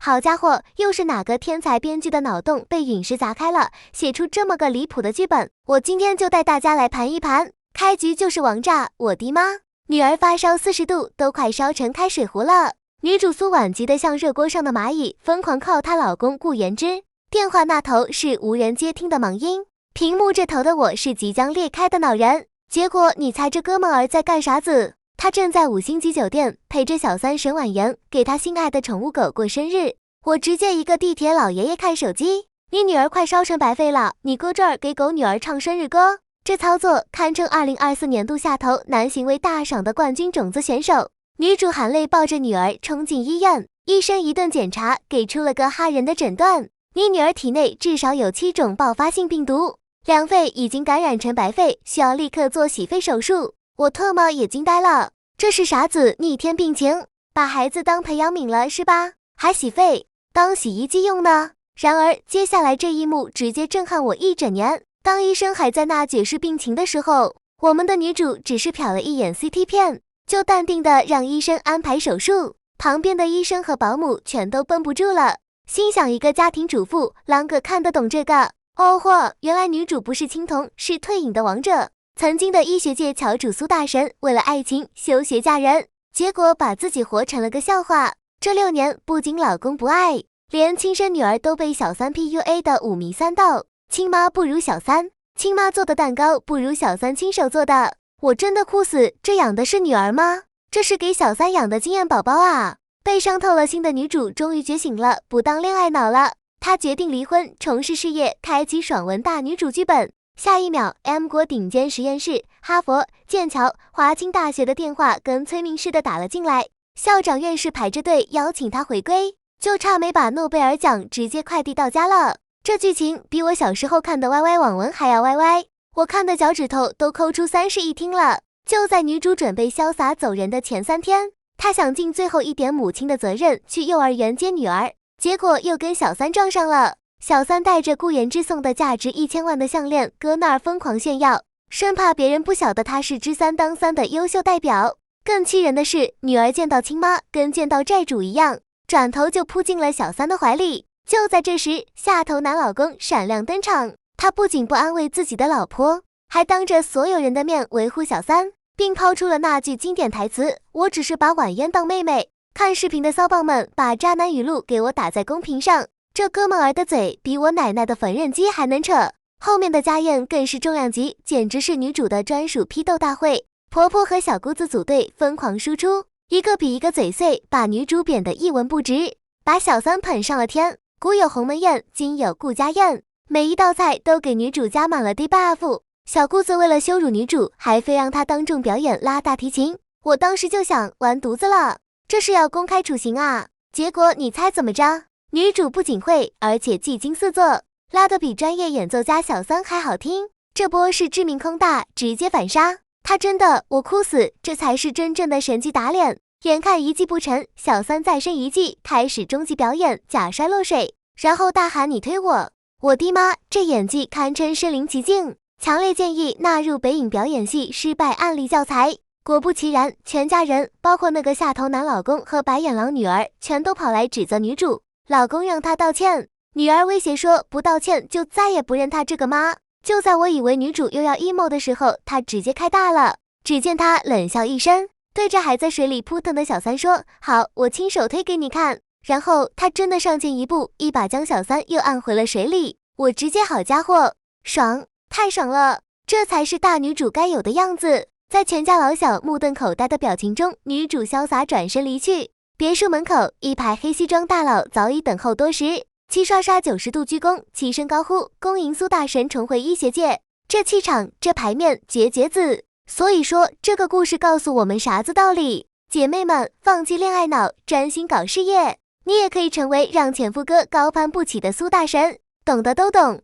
好家伙，又是哪个天才编剧的脑洞被陨石砸开了，写出这么个离谱的剧本？我今天就带大家来盘一盘。开局就是王炸，我的妈！女儿发烧40度，都快烧成开水壶了。女主苏婉急得像热锅上的蚂蚁，疯狂靠她老公顾言之。电话那头是无人接听的忙音，屏幕这头的我是即将裂开的脑仁。结果你猜这哥们儿在干啥子？他正在5星级酒店陪着小三沈婉莹给他心爱的宠物狗过生日。我直接一个地铁老爷爷看手机，你女儿快烧成白费了，你搁这儿给狗女儿唱生日歌，这操作堪称2024年度下头男行为大赏的冠军种子选手。女主含泪抱着女儿冲进医院，医生一顿检查给出了个哈人的诊断，你女儿体内至少有7种爆发性病毒，两肺已经感染成白肺，需要立刻做洗肺手术。我特么也惊呆了，这是啥子逆天病情？把孩子当培养皿了是吧？还洗肺，当洗衣机用呢？然而接下来这一幕直接震撼我一整年。当医生还在那解释病情的时候，我们的女主只是瞟了一眼 CT 片，就淡定的让医生安排手术。旁边的医生和保姆全都绷不住了，心想一个家庭主妇啷个看得懂这个？哦嚯，原来女主不是青铜，是退隐的王者。曾经的医学界翘楚苏大神，为了爱情休学嫁人，结果把自己活成了个笑话。这6年不仅老公不爱，连亲生女儿都被小三 PUA 的5迷3道。亲妈不如小三，亲妈做的蛋糕不如小三亲手做的，我真的哭死，这养的是女儿吗？这是给小三养的经验宝宝啊！被伤透了心的女主终于觉醒了，不当恋爱脑了，她决定离婚，重拾事业，开启爽文大女主剧本。下一秒 ，M 国顶尖实验室，哈佛、剑桥、华清大学的电话跟催命似的打了进来，校长院士排着队邀请他回归，就差没把诺贝尔奖直接快递到家了。这剧情比我小时候看的 YY 网文还要 YY， 我看的脚趾头都抠出3室一厅了。就在女主准备潇洒走人的前3天，她想尽最后一点母亲的责任去幼儿园接女儿，结果又跟小三撞上了。小三带着顾言之送的价值1000万的项链搁那儿疯狂炫耀，生怕别人不晓得他是知3当3的优秀代表。更气人的是，女儿见到亲妈跟见到债主一样，转头就扑进了小三的怀里。就在这时，下头男老公闪亮登场，他不仅不安慰自己的老婆，还当着所有人的面维护小三，并抛出了那句经典台词：我只是把婉嫣当妹妹。看视频的骚棒们把渣男语录给我打在公屏上，这哥们儿的嘴比我奶奶的缝纫机还能扯。后面的家宴更是重量级，简直是女主的专属批斗大会。婆婆和小姑子组队疯狂输出，一个比一个嘴碎，把女主贬得一文不值，把小三捧上了天。古有鸿门宴，今有顾家宴，每一道菜都给女主加满了 debuff。小姑子为了羞辱女主，还非让她当众表演拉大提琴。我当时就想完犊子了，这是要公开处刑啊！结果你猜怎么着？女主不仅会，而且技惊四座，拉得比专业演奏家小三还好听。这波是致命空大，直接反杀。她真的，我哭死，这才是真正的神级打脸。眼看一计不成，小三再生一计，开始终极表演假摔落水，然后大喊你推我。我的妈，这演技堪称身临其境，强烈建议纳入北影表演系失败案例教材。果不其然，全家人包括那个下头男老公和白眼狼女儿全都跑来指责女主，老公让她道歉，女儿威胁说不道歉就再也不认她这个妈。就在我以为女主又要 emo 的时候，她直接开大了，只见她冷笑一声，对着还在水里扑腾的小三说，好，我亲手推给你看。然后她真的上前一步，一把将小三又按回了水里。我直接好家伙，爽，太爽了，这才是大女主该有的样子。在全家老小目瞪口呆的表情中，女主潇洒转身离去。别墅门口，一排黑西装大佬早已等候多时，齐刷刷90度鞠躬，齐声高呼恭迎苏大神重回医学界。这气场，这牌面，绝子。所以说，这个故事告诉我们啥子道理？姐妹们，放弃恋爱脑，专心搞事业，你也可以成为让前夫哥高攀不起的苏大神。懂的都懂。